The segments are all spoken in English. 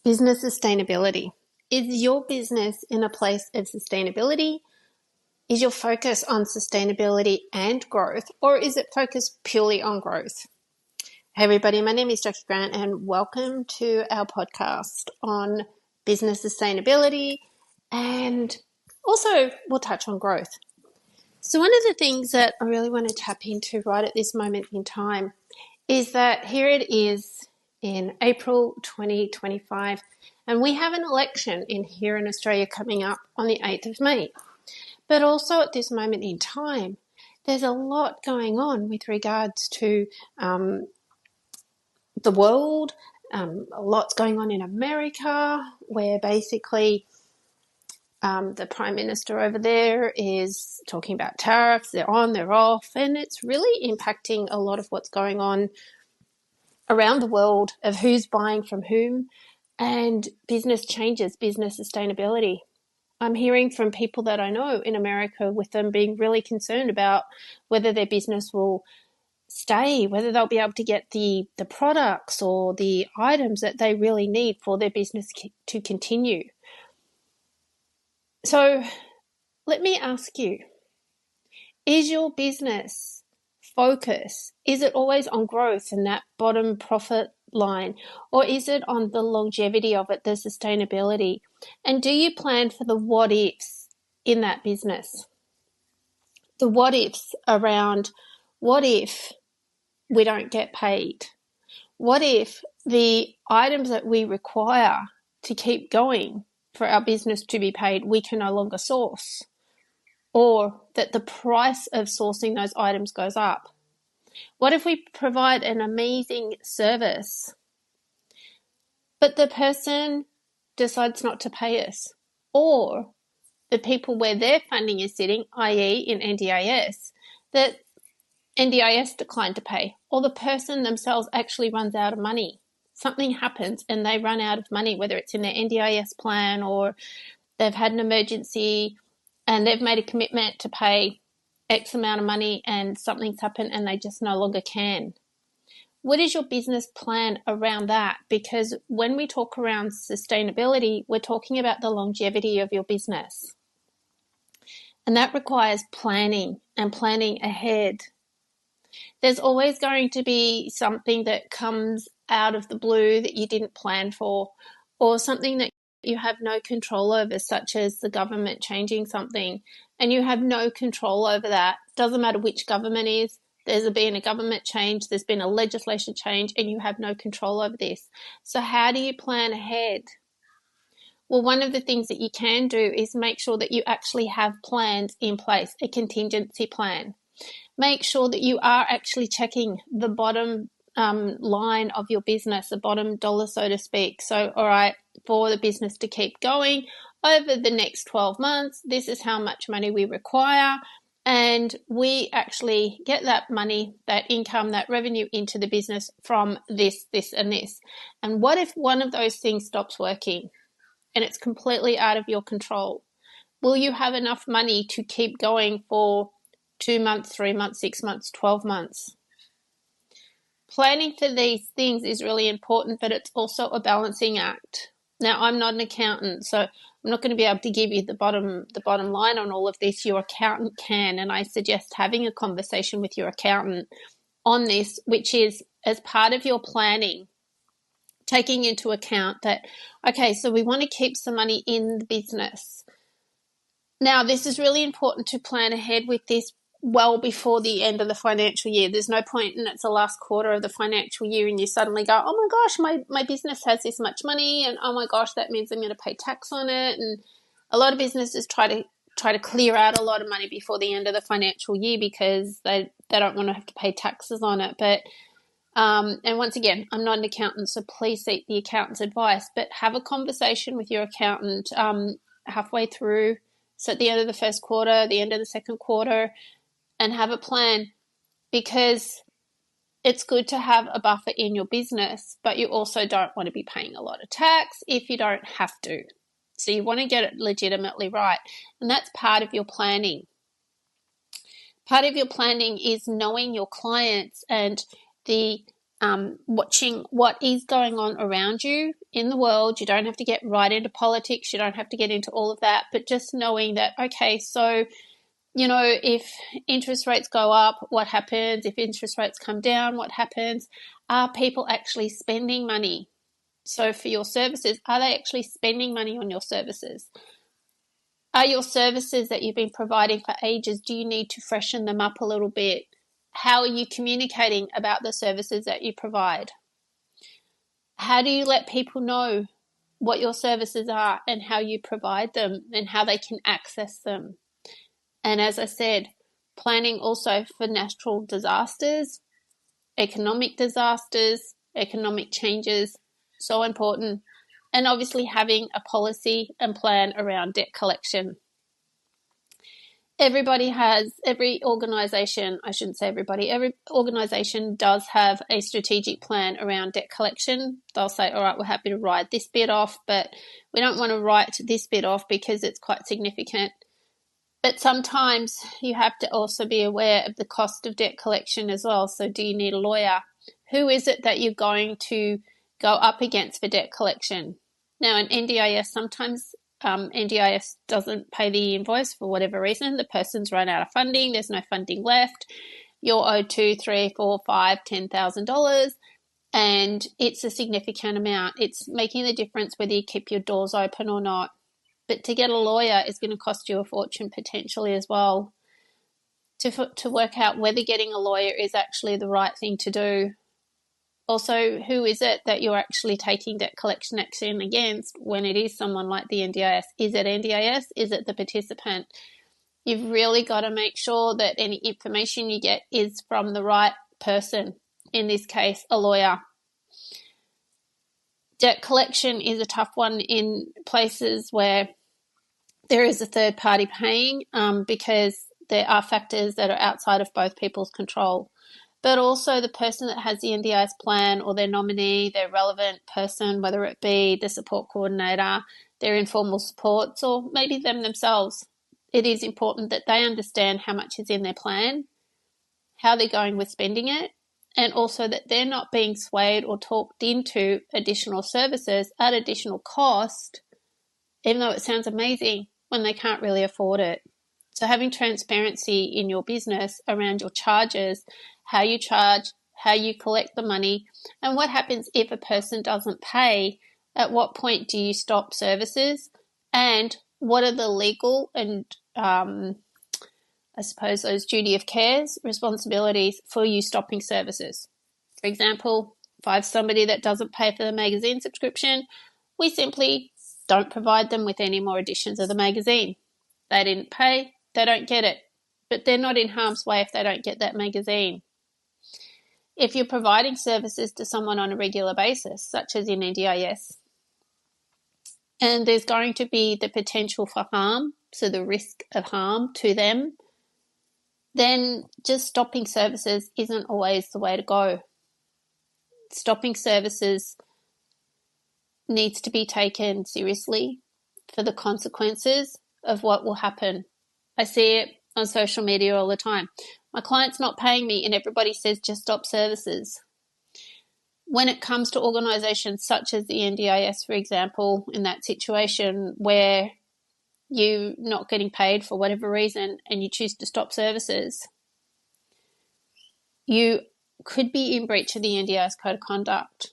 Business sustainability. Is your business in a place of sustainability? Is your focus on sustainability and growth, or is it focused purely on growth? Hey everybody, my name is Jackie Grant and welcome to our podcast on business sustainability, and also we'll touch on growth. So one of the things that I really want to tap into right at this moment in time is that here it is in April 2025, and we have an election here in Australia coming up on the 8th of May. But also at this moment in time, there's a lot going on with regards to the world. A lot's going on in America, where basically the Prime Minister over there is talking about tariffs. They're on, they're off, and it's really impacting a lot of what's going on around the world of who's buying from whom and business changes, business sustainability. I'm hearing from people that I know in America with them being really concerned about whether their business will stay, whether they'll be able to get the products or the items that they really need for their business to continue. So let me ask you, is your business focus, is it always on growth and that bottom profit line, or is it on the longevity of it, the sustainability? And do you plan for the what ifs in that business? The what ifs around, what if we don't get paid? What if the items that we require to keep going for our business to be paid, we can no longer source? Or that the price of sourcing those items goes up? What if we provide an amazing service, but the person decides not to pay us? Or the people where their funding is sitting, i.e. in NDIS, that NDIS declined to pay, or the person themselves actually runs out of money. Something happens and they run out of money, whether it's in their NDIS plan or they've had an emergency and they've made a commitment to pay X amount of money and something's happened and they just no longer can. What is your business plan around that? Because when we talk around sustainability, we're talking about the longevity of your business. And that requires planning and planning ahead. There's always going to be something that comes out of the blue that you didn't plan for, or something that you have no control over, such as the government changing something, and you have no control over that. Doesn't matter which government is, there's been a government change, there's been a legislation change, and you have no control over this. So how do you plan ahead? Well, one of the things that you can do is make sure that you actually have plans in place, a contingency plan. Make sure that you are actually checking the bottom line of your business, the bottom dollar, so to speak. So, all right, for the business to keep going over the next 12 months, this is how much money we require. And we actually get that money, that income, that revenue into the business from this, this, and this. And what if one of those things stops working and it's completely out of your control? Will you have enough money to keep going for 2 months, 3 months, 6 months, 12 months? Planning for these things is really important, but it's also a balancing act. Now, I'm not an accountant, so I'm not going to be able to give you the bottom line on all of this. Your accountant can, and I suggest having a conversation with your accountant on this, which is as part of your planning, taking into account that, okay, so we want to keep some money in the business. Now, this is really important to plan ahead with this well before the end of the financial year. There's no point in it's the last quarter of the financial year and you suddenly go, oh my gosh, my business has this much money, and oh my gosh, that means I'm going to pay tax on it. And a lot of businesses try to clear out a lot of money before the end of the financial year because they don't want to have to pay taxes on it. But and once again, I'm not an accountant, so please seek the accountant's advice, but have a conversation with your accountant halfway through. So at the end of the first quarter, the end of the second quarter, and have a plan, because it's good to have a buffer in your business, but you also don't want to be paying a lot of tax if you don't have to. So you want to get it legitimately right, and that's part of your planning. Part of your planning is knowing your clients and the watching what is going on around you in the world. You don't have to get right into politics. You don't have to get into all of that, but just knowing that, okay, so, if interest rates go up, what happens? If interest rates come down, what happens? Are people actually spending money? So for your services, are they actually spending money on your services? Are your services that you've been providing for ages, do you need to freshen them up a little bit? How are you communicating about the services that you provide? How do you let people know what your services are and how you provide them and how they can access them? And as I said, planning also for natural disasters, economic changes, so important. And obviously having a policy and plan around debt collection. Every organisation does have a strategic plan around debt collection. They'll say, all right, we're happy to write this bit off, but we don't want to write this bit off because it's quite significant. But sometimes you have to also be aware of the cost of debt collection as well. So do you need a lawyer? Who is it that you're going to go up against for debt collection? Now, in NDIS, sometimes NDIS doesn't pay the invoice for whatever reason. The person's run out of funding. There's no funding left. You're owed $2,000, $3,000, $4,000, $5,000, $10,000, and it's a significant amount. It's making the difference whether you keep your doors open or not. But to get a lawyer is going to cost you a fortune potentially as well. To work out whether getting a lawyer is actually the right thing to do. Also, who is it that you're actually taking debt collection action against when it is someone like the NDIS? Is it NDIS? Is it the participant? You've really got to make sure that any information you get is from the right person, in this case, a lawyer. Debt collection is a tough one in places where there is a third party paying because there are factors that are outside of both people's control. But also the person that has the NDIS plan or their nominee, their relevant person, whether it be the support coordinator, their informal supports, or maybe them themselves. It is important that they understand how much is in their plan, how they're going with spending it, and also that they're not being swayed or talked into additional services at additional cost, even though it sounds amazing, when they can't really afford it. So having transparency in your business around your charges, how you charge, how you collect the money, and what happens if a person doesn't pay, at what point do you stop services, and what are the legal and I suppose those duty of cares responsibilities for you stopping services. For example, if I have somebody that doesn't pay for the magazine subscription, we simply don't provide them with any more editions of the magazine. They didn't pay, they don't get it, but they're not in harm's way if they don't get that magazine. If you're providing services to someone on a regular basis, such as in NDIS, and there's going to be the potential for harm, so the risk of harm to them, then just stopping services isn't always the way to go. Stopping services needs to be taken seriously for the consequences of what will happen. I see it on social media all the time. My client's not paying me and everybody says just stop services. When it comes to organisations such as the NDIS, for example, in that situation where you're not getting paid for whatever reason and you choose to stop services, you could be in breach of the NDIS Code of Conduct,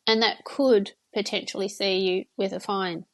and that could potentially see you with a fine.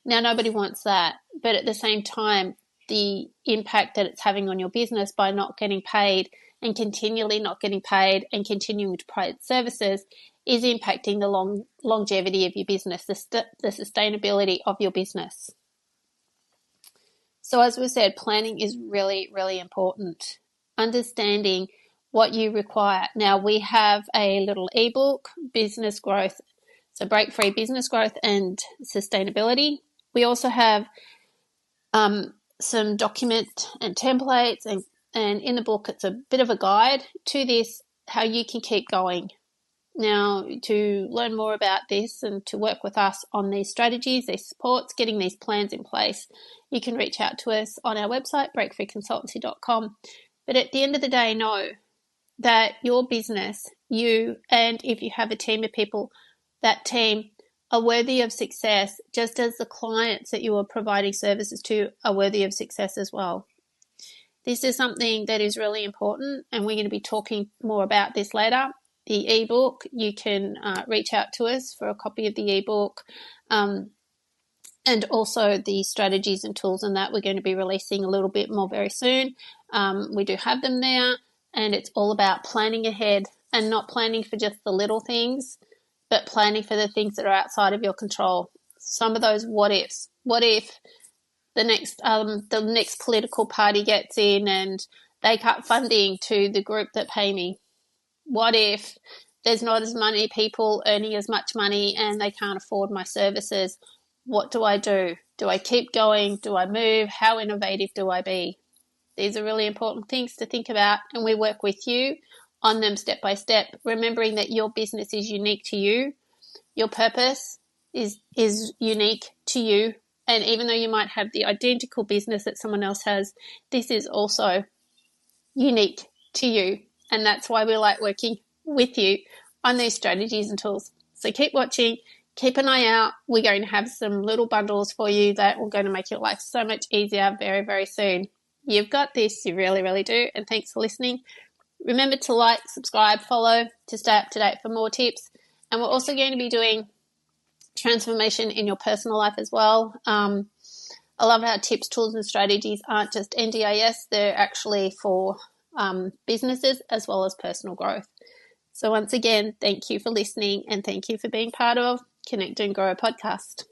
Now, nobody wants that, but at the same time, the impact that it's having on your business by not getting paid and continually not getting paid and continuing to provide services is impacting the longevity of your business, the sustainability of your business. So as we said, planning is really, really important. Understanding what you require. Now, we have a little ebook, Business Growth, so Break Free Business Growth and Sustainability. We also have some documents and templates, and in the book it's a bit of a guide to this, how you can keep going. Now, to learn more about this and to work with us on these strategies, these supports, getting these plans in place, you can reach out to us on our website, breakfreeconsultancy.com. But at the end of the day, know that your business you, and if you have a team of people, that team are worthy of success, just as the clients that you are providing services to are worthy of success as well. This is something that is really important, and we're going to be talking more about this later. The ebook, you can reach out to us for a copy of the ebook, and also the strategies and tools and that we're going to be releasing a little bit more very soon. We do have them there, and it's all about planning ahead and not planning for just the little things, but planning for the things that are outside of your control. Some of those what ifs. What if the next political party gets in and they cut funding to the group that pay me? What if there's not as many people earning as much money and they can't afford my services? What do I do? Do I keep going? Do I move? How innovative do I be? These are really important things to think about, and we work with you on them step by step, remembering that your business is unique to you. Your purpose is unique to you. And even though you might have the identical business that someone else has, this is also unique to you. And that's why we like working with you on these strategies and tools. So keep watching, keep an eye out. We're going to have some little bundles for you that are going to make your life so much easier very, very soon. You've got this, you really, really do. And thanks for listening. Remember to like, subscribe, follow to stay up to date for more tips. And we're also going to be doing transformation in your personal life as well. A lot of our tips, tools, and strategies aren't just NDIS, they're actually for businesses as well as personal growth. So once again, thank you for listening, and thank you for being part of Connect and Grow podcast.